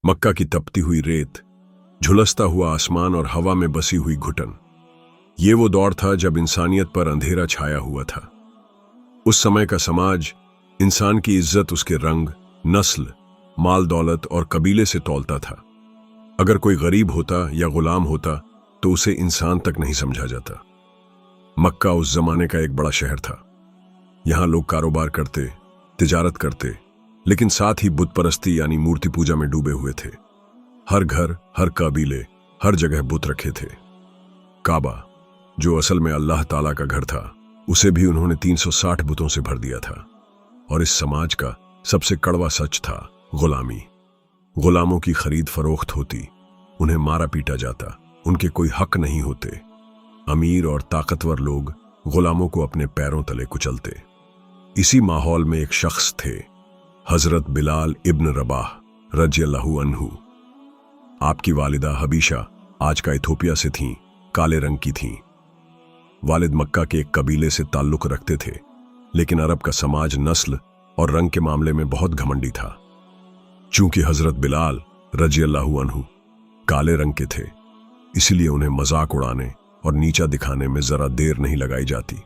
मक्का की तपती हुई रेत, झुलसता हुआ आसमान और हवा में बसी हुई घुटन। ये वो दौर था जब इंसानियत पर अंधेरा छाया हुआ था। उस समय का समाज इंसान की इज्जत उसके रंग, नस्ल, माल दौलत और कबीले से तौलता था। अगर कोई गरीब होता या गुलाम होता तो उसे इंसान तक नहीं समझा जाता। मक्का उस जमाने का एक बड़ा शहर था। यहां लोग कारोबार करते, तिजारत करते, लेकिन साथ ही बुत परस्ती यानी मूर्ति पूजा में डूबे हुए थे। हर घर, हर कबीले, हर जगह बुत रखे थे। काबा, जो असल में अल्लाह ताला का घर था, उसे भी उन्होंने 360 बुतों से भर दिया था। और इस समाज का सबसे कड़वा सच था गुलामी। गुलामों की खरीद फरोख्त होती, उन्हें मारा पीटा जाता, उनके कोई हक नहीं होते। अमीर और ताकतवर लोग गुलामों को अपने पैरों तले कुचलते। इसी माहौल में एक शख्स थे, हजरत बिलाल इब्न रबाह रज़ियल्लाहु अन्हु। आपकी वालिदा हबीशा आज का इथोपिया से थीं, काले रंग की थीं। वालिद मक्का के एक कबीले से ताल्लुक रखते थे, लेकिन अरब का समाज नस्ल और रंग के मामले में बहुत घमंडी था। चूंकि हजरत बिलाल रज़ियल्लाहु अन्हु काले रंग के थे, इसलिए उन्हें मजाक उड़ाने और नीचा दिखाने में जरा देर नहीं लगाई जाती।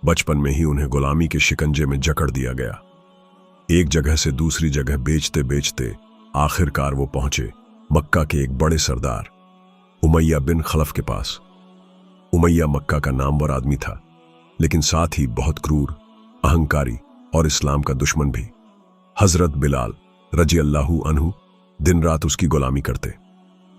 बचपन में ही उन्हें गुलामी के शिकंजे में जकड़ दिया गया। एक जगह से दूसरी जगह बेचते बेचते आखिरकार वो पहुंचे मक्का के एक बड़े सरदार उमैया बिन खलफ के पास। उमैया मक्का का नामवर आदमी था, लेकिन साथ ही बहुत क्रूर, अहंकारी और इस्लाम का दुश्मन भी। हजरत बिलाल रज़ियल्लाहु अन्हु दिन रात उसकी गुलामी करते।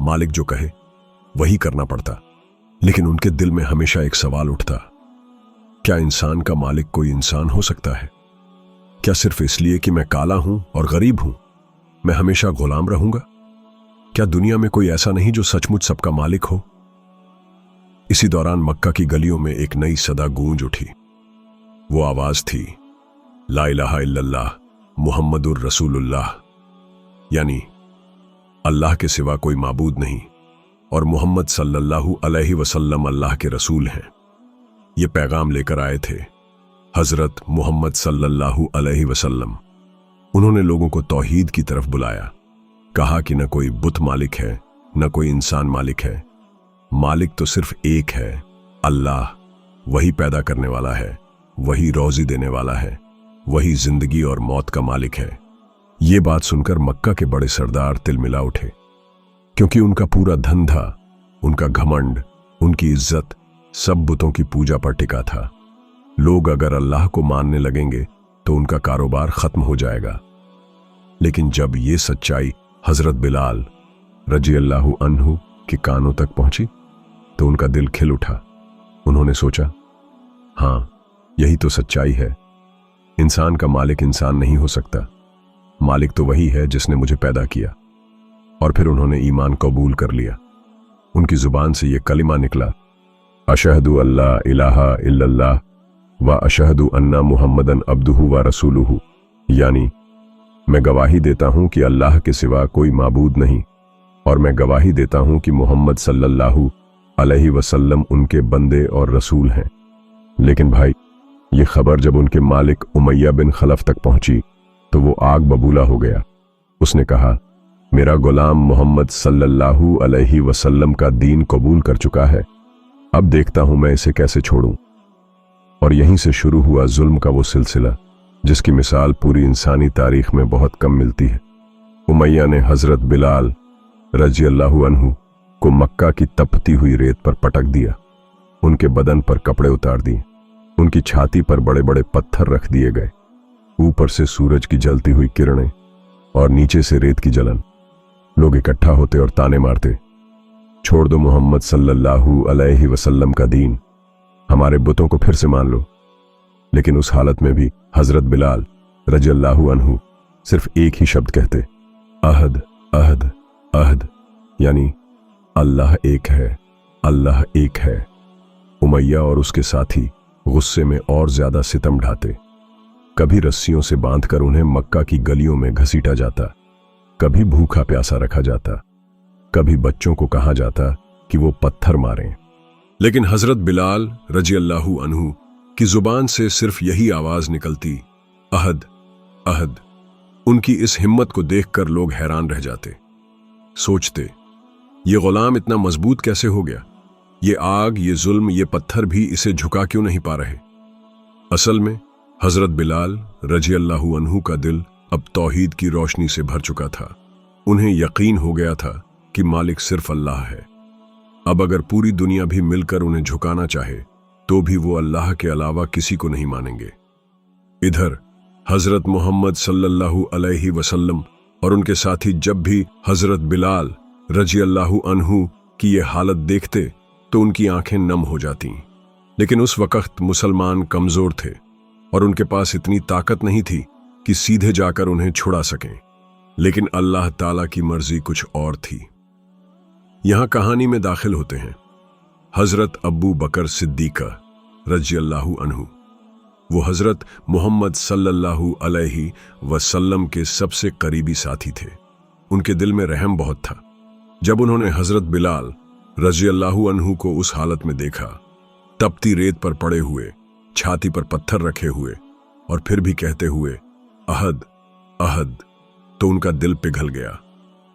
मालिक जो कहे वही करना पड़ता, लेकिन उनके दिल में हमेशा एक सवाल उठता, क्या इंसान का मालिक कोई इंसान हो सकता है? क्या सिर्फ इसलिए कि मैं काला हूं और गरीब हूं, मैं हमेशा गुलाम रहूंगा? क्या दुनिया में कोई ऐसा नहीं जो सचमुच सबका मालिक हो? इसी दौरान मक्का की गलियों में एक नई सदा गूंज उठी। वो आवाज थी, ला इलाहा इल्लल्लाह मुहम्मदुर रसूलुल्लाह, यानी अल्लाह के सिवा कोई माबूद नहीं और मुहम्मद सल्लल्लाहु अलैहि वसल्लम अल्लाह के रसूल हैं। ये पैगाम लेकर आए थे हजरत मुहम्मद सल्लल्लाहु अलैहि वसल्लम। उन्होंने लोगों को तौहीद की तरफ बुलाया। कहा कि न कोई बुत मालिक है, न कोई इंसान मालिक है। मालिक तो सिर्फ एक है, अल्लाह। वही पैदा करने वाला है, वही रोजी देने वाला है, वही जिंदगी और मौत का मालिक है। ये बात सुनकर मक्का के बड़े सरदार तिलमिला उठे, क्योंकि उनका पूरा धंधा, उनका घमंड, उनकी इज्जत सब बुतों की पूजा पर टिका था। लोग अगर अल्लाह को मानने लगेंगे तो उनका कारोबार खत्म हो जाएगा। लेकिन जब ये सच्चाई हजरत बिलाल रज़ियल्लाहु अन्हु के कानों तक पहुंची तो उनका दिल खिल उठा। उन्होंने सोचा, हाँ, यही तो सच्चाई है। इंसान का मालिक इंसान नहीं हो सकता। मालिक तो वही है जिसने मुझे पैदा किया। और फिर उन्होंने ईमान कबूल कर लिया। उनकी जुबान से यह कलिमा निकला, अशहदु अल्ला इलाहा इल्लल्लाह व अशहदु अन्ना मुहम्मदन अब्दुहु व रसूलुहु, यानी मैं गवाही देता हूं कि अल्लाह के सिवा कोई माबूद नहीं और मैं गवाही देता हूं कि मोहम्मद सल्लल्लाहु अलैहि वसल्लम उनके बंदे और रसूल हैं। लेकिन भाई, ये खबर जब उनके मालिक उमैया बिन खलफ तक पहुंची तो वो आग बबूला हो गया। उसने कहा, मेरा गुलाम मोहम्मद सल्लल्लाहु अलैहि वसल्लम का दीन कबूल कर चुका है, अब देखता हूं मैं इसे कैसे छोड़ूं। और यहीं से शुरू हुआ जुल्म का वो सिलसिला जिसकी मिसाल पूरी इंसानी तारीख में बहुत कम मिलती है। उमैया ने हजरत बिलाल रज़ियल्लाहु अन्हु को मक्का की तपती हुई रेत पर पटक दिया। उनके बदन पर कपड़े उतार दिए, उनकी छाती पर बड़े बड़े पत्थर रख दिए गए। ऊपर से सूरज की जलती हुई किरणें और नीचे से रेत की जलन। लोग इकट्ठा होते और ताने मारते, छोड़ दो मोहम्मद सल्लल्लाहु अलैहि वसल्लम का दीन, हमारे बुतों को फिर से मान लो। लेकिन उस हालत में भी हजरत बिलाल रज़ियल्लाहु अन्हु सिर्फ एक ही शब्द कहते, अहद अहद अहद, यानी अल्लाह एक है, अल्लाह एक है। उमैया और उसके साथी गुस्से में और ज्यादा सितम ढाते। कभी रस्सियों से बांधकर उन्हें मक्का की गलियों में घसीटा जाता, कभी भूखा प्यासा रखा जाता, कभी बच्चों को कहा जाता कि वो पत्थर मारें। लेकिन हजरत बिलाल रज़ियल्लाहु अन्हु की जुबान से सिर्फ यही आवाज निकलती, अहद अहद। उनकी इस हिम्मत को देखकर लोग हैरान रह जाते, सोचते ये गुलाम इतना मजबूत कैसे हो गया? ये आग, ये जुल्म, ये पत्थर भी इसे झुका क्यों नहीं पा रहे? असल में हजरत बिलाल रजी अल्लाहु अन्हु का दिल अब तौहीद की रोशनी से भर चुका था। उन्हें यकीन हो गया था कि मालिक सिर्फ अल्लाह है। अब अगर पूरी दुनिया भी मिलकर उन्हें झुकाना चाहे तो भी वो अल्लाह के अलावा किसी को नहीं मानेंगे। इधर हजरत मोहम्मद सल्लल्लाहु अलैहि वसल्लम और उनके साथी जब भी हजरत बिलाल रजी अल्लाहु अन्हु की ये हालत देखते तो उनकी आंखें नम हो जातीं। लेकिन उस वक्त मुसलमान कमजोर थे और उनके पास इतनी ताकत नहीं थी कि सीधे जाकर उन्हें छुड़ा सकें। लेकिन अल्लाह ताला की मर्जी कुछ और थी। यहां कहानी में दाखिल होते हैं हजरत अबू बकर सिद्दीक रजी अल्लाहु अन्हु। वो हजरत मोहम्मद सल्लल्लाहु अलैहि वसल्लम के सबसे करीबी साथी थे। उनके दिल में रहम बहुत था। जब उन्होंने हजरत बिलाल रजी अल्लाहु अन्हु को उस हालत में देखा, तपती रेत पर पड़े हुए, छाती पर पत्थर रखे हुए और फिर भी कहते हुए अहद अहद, तो उनका दिल पिघल गया।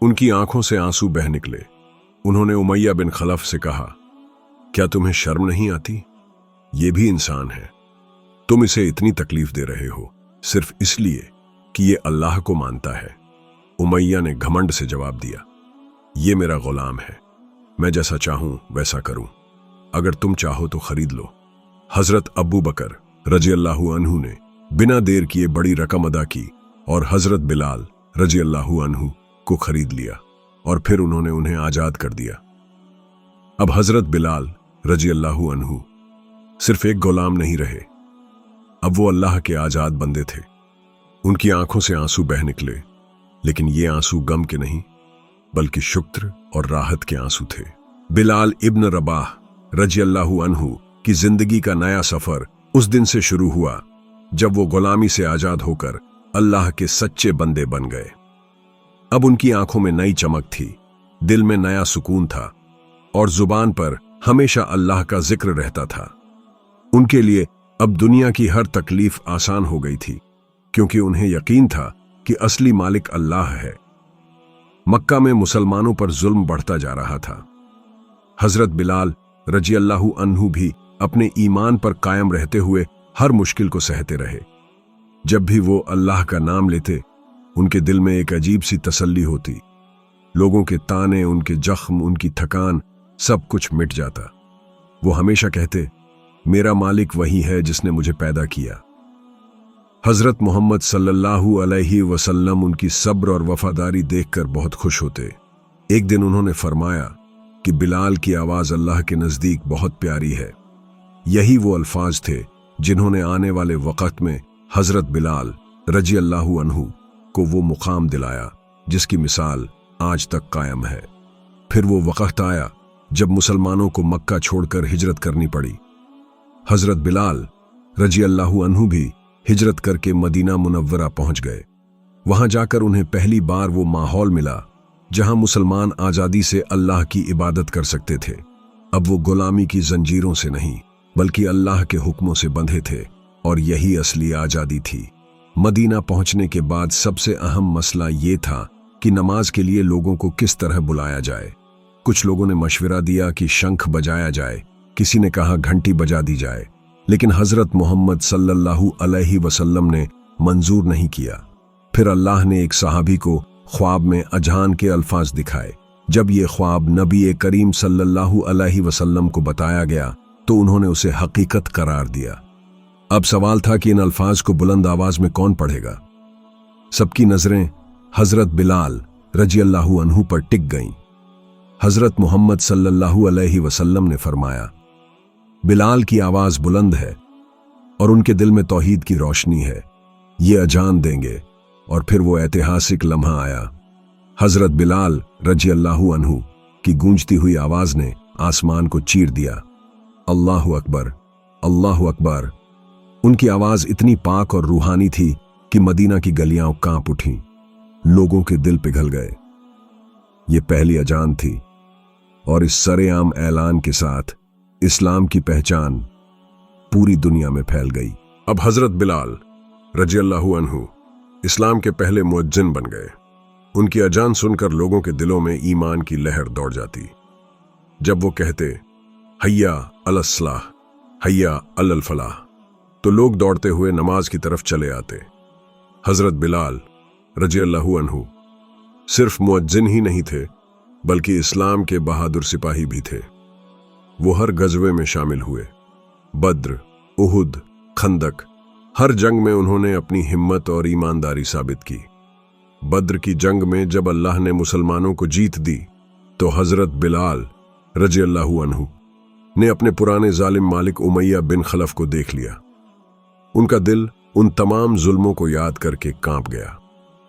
उनकी आंखों से आंसू बह निकले। उन्होंने उमैया बिन खलफ से कहा, क्या तुम्हें शर्म नहीं आती? ये भी इंसान है। तुम इसे इतनी तकलीफ दे रहे हो सिर्फ इसलिए कि ये अल्लाह को मानता है। उमैया ने घमंड से जवाब दिया, ये मेरा गुलाम है, मैं जैसा चाहूं वैसा करूं। अगर तुम चाहो तो खरीद लो। हजरत अबू बकर रजी अल्लाहु अन्हु ने बिना देर किए बड़ी रकम अदा की और हजरत बिलाल रजी अल्लाहु अन्हु को खरीद लिया और फिर उन्होंने उन्हें आजाद कर दिया। अब हजरत बिलाल रजी अल्लाहु अन्हु सिर्फ एक गुलाम नहीं रहे, अब वो अल्लाह के आजाद बंदे थे। उनकी आंखों से आंसू बह निकले, लेकिन ये आंसू गम के नहीं बल्कि शुक्र और राहत के आंसू थे। बिलाल इब्न रबाह रजी अल्लाहु अन्हु की जिंदगी का नया सफर उस दिन से शुरू हुआ जब वो गुलामी से आजाद होकर अल्लाह के सच्चे बंदे बन गए। अब उनकी आंखों में नई चमक थी, दिल में नया सुकून था और जुबान पर हमेशा अल्लाह का जिक्र रहता था। उनके लिए अब दुनिया की हर तकलीफ आसान हो गई थी, क्योंकि उन्हें यकीन था कि असली मालिक अल्लाह है। मक्का में मुसलमानों पर जुल्म बढ़ता जा रहा था। हजरत बिलाल रजी अल्लाहु अन्हु भी अपने ईमान पर कायम रहते हुए हर मुश्किल को सहते रहे। जब भी वो अल्लाह का नाम लेते, उनके दिल में एक अजीब सी तसल्ली होती। लोगों के ताने, उनके जख्म, उनकी थकान, सब कुछ मिट जाता। वो हमेशा कहते, मेरा मालिक वही है जिसने मुझे पैदा किया। हजरत मोहम्मद सल्लल्लाहु अलैहि वसल्लम उनकी सब्र और वफादारी देखकर बहुत खुश होते। एक दिन उन्होंने फरमाया कि बिलाल की आवाज अल्लाह के नजदीक बहुत प्यारी है। यही वो अल्फाज थे जिन्होंने आने वाले वक़्त में हजरत बिलाल रजी अल्लाहु अन्हु को वो मुकाम दिलाया जिसकी मिसाल आज तक कायम है। फिर वो वक़्त आया जब मुसलमानों को मक्का छोड़कर हिजरत करनी पड़ी। हजरत बिलाल रजी अल्लाहु अन्हु भी हिजरत करके मदीना मुनव्वरा पहुंच गए। वहां जाकर उन्हें पहली बार वो माहौल मिला जहां मुसलमान आजादी से अल्लाह की इबादत कर सकते थे। अब वो गुलामी की जंजीरों से नहीं बल्कि अल्लाह के हुक्मों से बंधे थे और यही असली आजादी थी। मदीना पहुंचने के बाद सबसे अहम मसला ये था कि नमाज के लिए लोगों को किस तरह बुलाया जाए। कुछ लोगों ने मशवरा दिया कि शंख बजाया जाए, किसी ने कहा घंटी बजा दी जाए, लेकिन हजरत मोहम्मद सल्लल्लाहु अलैहि वसल्लम ने मंजूर नहीं किया। फिर अल्लाह ने एक सहाबी को ख्वाब में अजान के अल्फाज दिखाए। जब ये ख्वाब नबी करीम सल्लल्लाहु अलैहि वसल्लम को बताया गया तो उन्होंने उसे हकीकत करार दिया। अब सवाल था कि इन अल्फाज को बुलंद आवाज में कौन पढ़ेगा। सबकी नजरें हजरत बिलाल रजी अल्लाहु अन्हु पर टिक गईं। हजरत मोहम्मद सल्लल्लाहु अलैहि वसल्लम ने फरमाया, बिलाल की आवाज बुलंद है और उनके दिल में तौहीद की रोशनी है, ये अजान देंगे। और फिर वो ऐतिहासिक लम्हा आया। हजरत बिलाल रजी अल्लाहु अन्हु की गूंजती हुई आवाज ने आसमान को चीर दिया। अल्लाहु अकबर, अल्लाहु अकबर। उनकी आवाज इतनी पाक और रूहानी थी कि मदीना की गलियां कांप उठीं। लोगों के दिल पिघल गए। ये पहली अजान थी और इस सरेआम ऐलान के साथ इस्लाम की पहचान पूरी दुनिया में फैल गई। अब हजरत बिलाल रजी अल्लाहु अन्हु इस्लाम के पहले मुअज्जिन बन गए। उनकी अजान सुनकर लोगों के दिलों में ईमान की लहर दौड़ जाती। जब वो कहते हय्या अलस्सलाह, हय्या अलल फलाह, तो लोग दौड़ते हुए नमाज की तरफ चले आते। हजरत बिलाल रज़ियल्लाहु अन्हु सिर्फ मुअज्जिन ही नहीं थे, बल्कि इस्लाम के बहादुर सिपाही भी थे। वो हर गज़वे में शामिल हुए। बद्र, उहुद, खंदक, हर जंग में उन्होंने अपनी हिम्मत और ईमानदारी साबित की। बद्र की जंग में जब अल्लाह ने मुसलमानों को जीत दी, तो हजरत बिलाल रज़ियल्लाहु अन्हु ने अपने पुराने जालिम मालिक उमैया बिन खलफ को देख लिया। उनका दिल उन तमाम जुल्मों को याद करके कांप गया।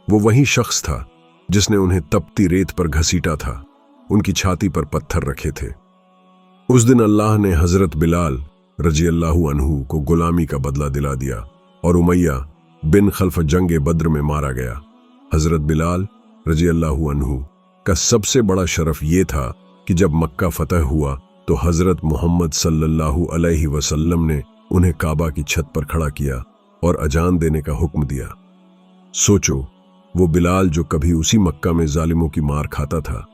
वो वही शख्स था जिसने उन्हें तपती रेत पर घसीटा था, उनकी छाती पर पत्थर रखे थे। उस दिन अल्लाह ने हजरत बिलाल रज़ियल्लाहु अन्हु को गुलामी का बदला दिला दिया और उमैया बिन खल्फ जंगे बद्र में मारा गया। हजरत बिलाल रज़ियल्लाहु अन्हु का सबसे बड़ा शरफ ये था कि जब मक्का फतह हुआ तो हजरत मोहम्मद सल्लल्लाहु अलैहि वसल्लम ने उन्हें काबा की छत पर खड़ा किया और अजान देने का हुक्म दिया। सोचो, वो बिलाल जो कभी उसी मक्का में जालिमों की मार खाता था,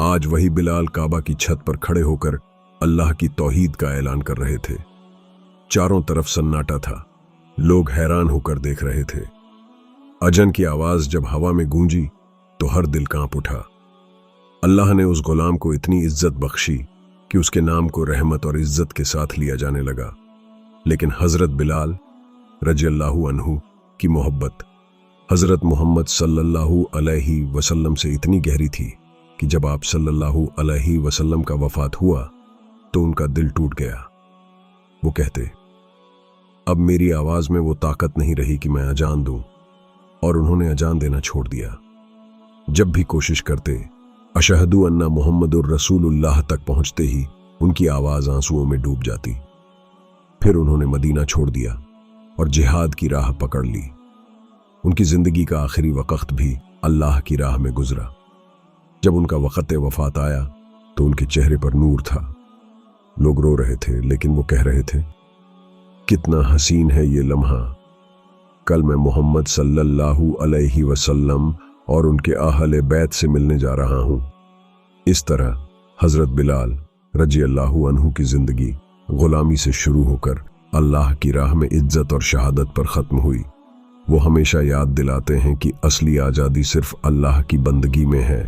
आज वही बिलाल काबा की छत पर खड़े होकर अल्लाह की तौहीद का ऐलान कर रहे थे। चारों तरफ सन्नाटा था, लोग हैरान होकर देख रहे थे। अजन की आवाज जब हवा में गूंजी तो हर दिल कांप उठा। अल्लाह ने उस गुलाम को इतनी इज्जत बख्शी कि उसके नाम को रहमत और इज्जत के साथ लिया जाने लगा। लेकिन हजरत बिलाल रज़ियल्लाहु अन्हु की मोहब्बत हजरत मोहम्मद सल्लल्लाहु अलैहि वसल्लम से इतनी गहरी थी कि जब आप सल्लल्लाहु अलैहि वसल्लम का वफात हुआ तो उनका दिल टूट गया। वो कहते, अब मेरी आवाज में वो ताकत नहीं रही कि मैं अजान दूं, और उन्होंने अजान देना छोड़ दिया। जब भी कोशिश करते अशहदु अन्ना मुहम्मदुर रसूलुल्लाह तक पहुंचते ही उनकी आवाज आंसुओं में डूब जाती। फिर उन्होंने मदीना छोड़ दिया और जिहाद की राह पकड़ ली। उनकी जिंदगी का आखिरी वक्त भी अल्लाह की राह में गुजरा। जब उनका वक्त वफात आया तो उनके चेहरे पर नूर था। लोग रो रहे थे, लेकिन वो कह रहे थे, कितना हसीन है ये लम्हा, कल मैं मोहम्मद सल्लल्लाहु अलैहि वसल्लम और उनके अहले बैत से मिलने जा रहा हूं। इस तरह हजरत बिलाल रज़ियल्लाहु अन्हु की जिंदगी गुलामी से शुरू होकर अल्लाह की राह में इज्जत और शहादत पर खत्म हुई। वो हमेशा याद दिलाते हैं कि असली आज़ादी सिर्फ अल्लाह की बंदगी में है।